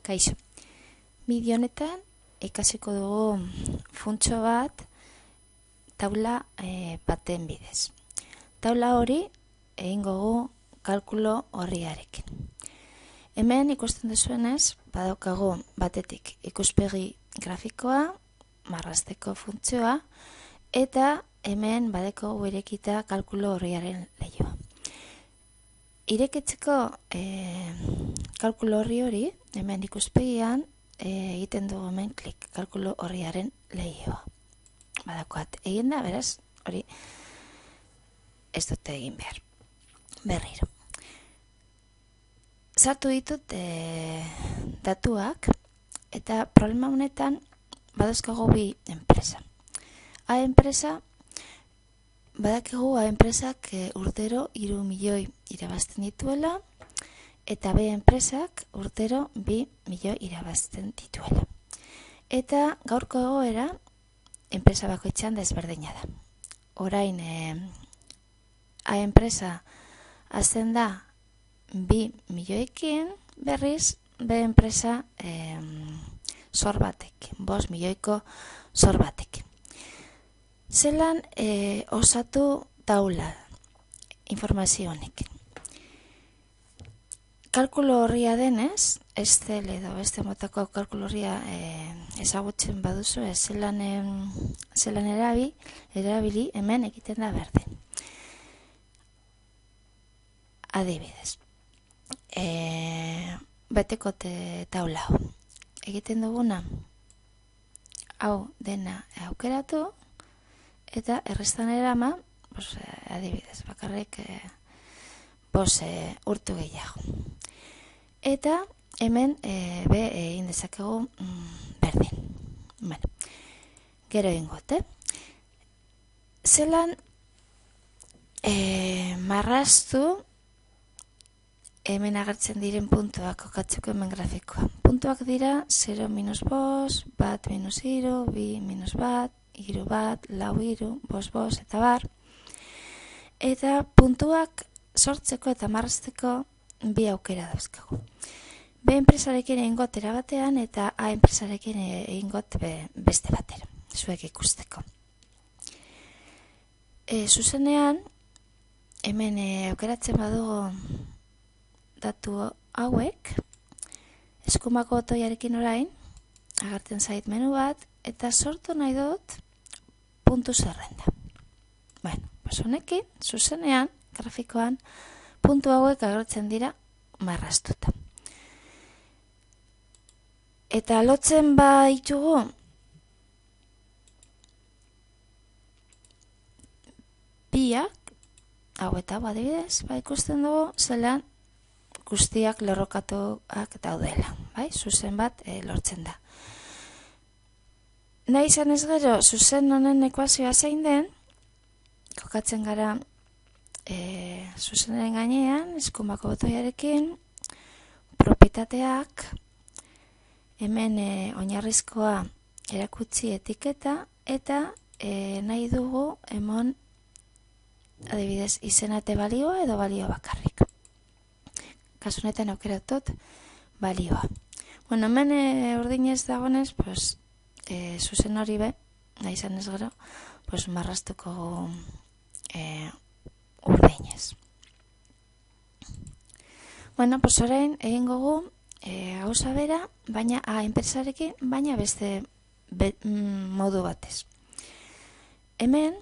Kaixo, bideo honetan ikasiko dugu funtso bat taula baten bidez. Taula hori egingo dugu kalkulo horriarekin. Hemen ikusten duzuenez, badaukagu batetik ikuspegi grafikoa, marrazteko funtzioa, eta hemen badaukagu irekita kalkulo horriaren leihoa. Irekitzeko kalkulo hori, hemen ikuspegian, egiten dugu hemen klik, kalkulo horriaren leihoa. Badakoat egin da, beraz, hori ez dute egin behar. Berriro. Sartu ditut datuak, eta problema honetan badazkago bi enpresa. A enpresa, badakigu A enpresak urtero 3 milioi irabazten dituela, eta B enpresak urtero 2 milioi irabazten dituela. Eta gaurko egoera, enpresa bakoitzean desberdina da. Orain, A enpresa hasten da 2 milioikin, berriz B enpresa zor batek, 5 milioiko zor batek. Zelan osatu taula informazio honekin. Kalkulo horria denez, Excel edo beste motako kalkulo horria ezagutzen baduzu, zelan erabili hemen egiten da berdin. Adibidez, betekote taula hau. Egiten duguna, hau dena aukeratu, eta errestan erama, adibidez, bakarrik 5 urtu gehiago. Eta hemen be egin dezakegu berdin. Bueno, gero egingote. Zelan marraztu hemen agertzen diren puntuak kokatzeko hemen grafikoa. Puntuak dira 0, -5, 1, -0, 2, -1, 3, bat, 4, 3, 5, eta bar. Eta puntuak sortzeko eta marrazteko bi aukera dauzkagu. B enpresarekin egingot era batean eta A enpresarekin egingot beste batera, zuek ikusteko. Zuzenean, hemen aukeratzen badugu datu hauek, eskumako botoiarekin orain, agertzen zait menu bat, eta sortu nahi dut puntu zerrenda. Bueno, honekin, zuzenean, grafikoan, puntu hauek agertzen dira marraztuta. Eta lotzen baitugu biak, hau eta adibidez, ikusten dugu zelan guztiak lerrokatuak daudela, zuzen bat lortzen da. Nahi izan ez gero, zuzen honen ekuazioa zein den, kokatzen gara zuzenaren gainean, eskumako botoiarekin, propietateak, hemen oinarrizkoa erakutsi etiketa, eta nahi dugu emon adibidez izenate balioa edo balio bakarrik. Kasunetan aukeratut balioa. Bueno, hemen urdinez dagoenez, zuzen hori be, nahi izan ez gero, marraztuko urdinez. Bueno, orain egingo gu gauza bera, baina A enpresarekin, baina beste modu batez. Hemen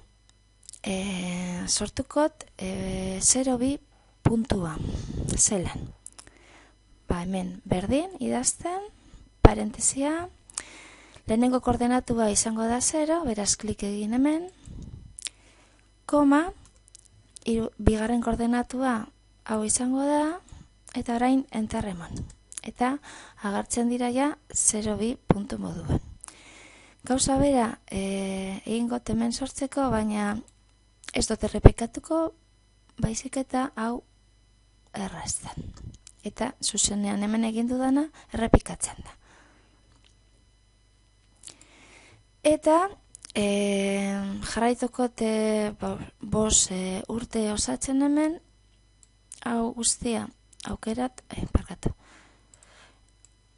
sortukot 0,2 puntua, zelan. Hemen berdin idazten, parentesia, lehenengo koordenatua izango da 0, beraz klik egin hemen, koma, bigarren koordenatua hau izango da, eta orain enter eman. Eta agertzen dira ja 0,2 puntu moduan. Gauza bera egingot hemen sortzeko, baina ez dut errepikatuko, baizik eta hau errazten. Eta zuzenean hemen egin dudana errepikatzen da. Eta jarraituko 5 urte osatzen hemen, hau guztia aukerat,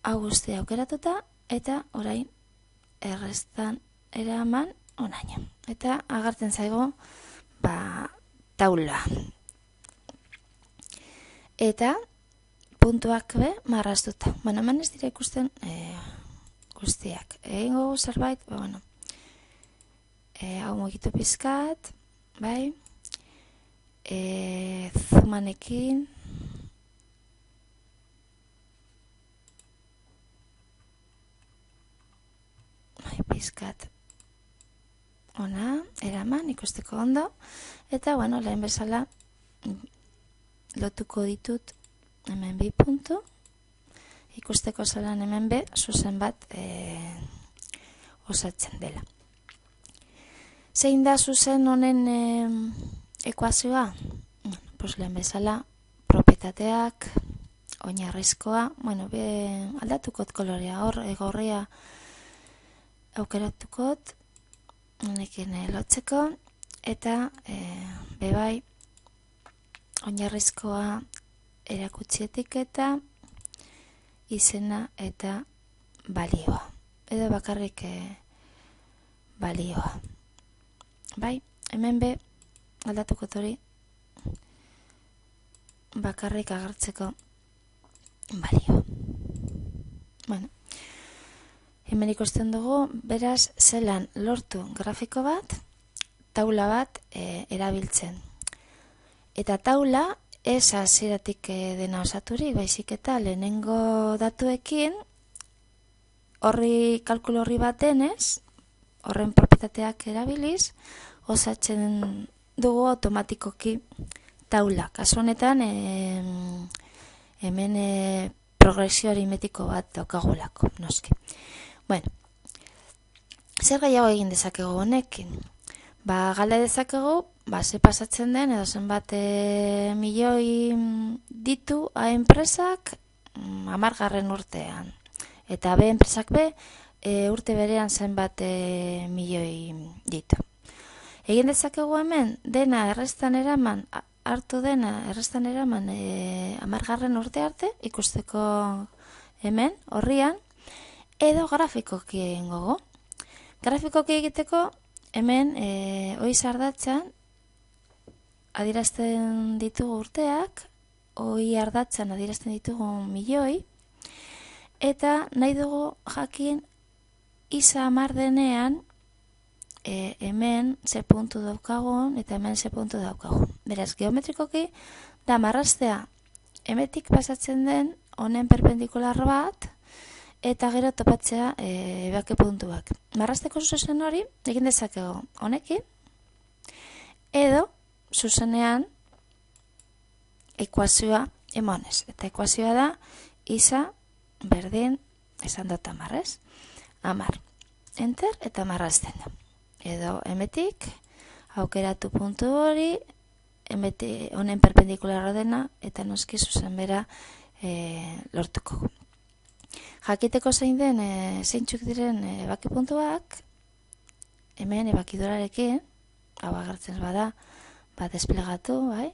hau guztia aukeratuta, eta orain errestan eraman onaino. Eta agertzen zaigo taula. Eta puntuak be marraztuta. Bueno, hemen ez dira ikusten guztiak. Egingo zerbait, hau mugitu pizkat, bai? Zumanekin. Pizkat ona, eraman, ikusteko ondo, eta, lehen bezala lotuko ditut hemen bi puntu, ikusteko zelan hemen be, zuzen bat osatzen dela. Zein da zuzen honen ekuazioa? Lehen bezala, propietateak, oinarrizkoa, aldatukot kolorea, gorria aukeratukot, honekin lotzeko, eta bebai oinarrizkoa erakutsi etiketa, izena eta balioa. Edo bakarrik balioa. Bai, hemen be aldatukot hori bakarrik agertzeko balioa. Hemen ikusten dugu, beraz, zelan lortu grafiko bat, taula bat erabiltzen. Eta taula, ez hasieratik dena osaturik, baizik eta lehenengo datuekin, kalkulo horri bat denez, horren propietateak erabiliz, osatzen dugu automatikoki taula. Kasu honetan, hemen progresio aritmetiko bat daukagulako, noski. Zer gehiago egin dezakegu honekin? Galde dezakegu, ze pasatzen den, edo zenbat milioi ditu A enpresak 10. urtean. Eta B enpresak be, urte berean zenbat milioi ditu. Egin dezakegu hemen, dena errestan eraman, hartu dena errestan eraman 10. urte arte, ikusteko hemen, horrian, edo grafikoki egingo. Grafikoki egiteko, hemen, oiz ardatzan, adierazten ditugu urteak, oi ardatzan adierazten ditugu milioi, eta nahi dugu jakin, isa 10 denean, hemen ze puntu daukagun, eta hemen ze puntu daukagun. Beraz, geometrikoki, da marraztea, hemetik pasatzen den, honen perpendikular bat, eta gero topatzea bake puntuak. Marrazteko zuzen hori, egin dezakegu honekin, edo zuzenean ekuazioa emonez. Eta ekuazioa da, isa berdin, esan dut 10, ez? 10. Enter eta marrazten da. Edo hemetik, aukeratu puntu hori, honen perpendikularra dena, eta noski zuzen bera lortuko. Jakiteko zein den, zeintzuk diren baki puntuak, hemen ebakidurarekin, hau agertzen bada, desplegatu, bai?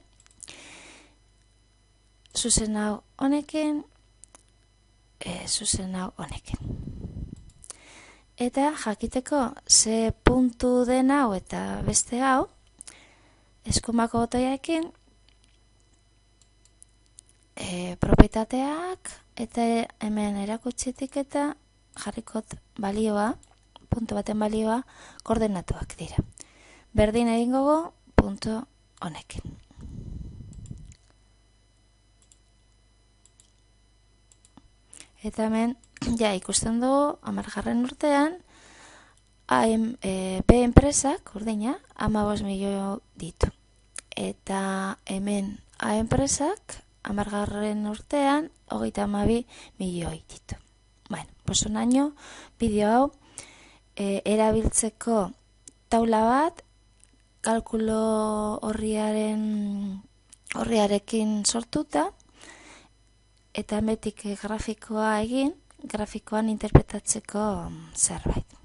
Zuzen hau honekin, zuzen hau honekin. Eta jakiteko ze puntu den hau eta beste hau, eskumako botoiaekin, propietateak, eta hemen erakutsi etiketa jarrikot balioa, puntu baten balioa, koordenatuak dira. Berdin egingo puntu honekin. Eta hemen, ikusten dugu, 10. urtean, B enpresak, urdina, 15 milioi ditu. Eta hemen A enpresak, 10. urtean, 32 milioi ditu. Onaino, bideo hau, erabiltzeko taula bat, kalkulo horriarekin sortuta, eta hemetik grafikoa egin, grafikoan interpretatzeko zerbait.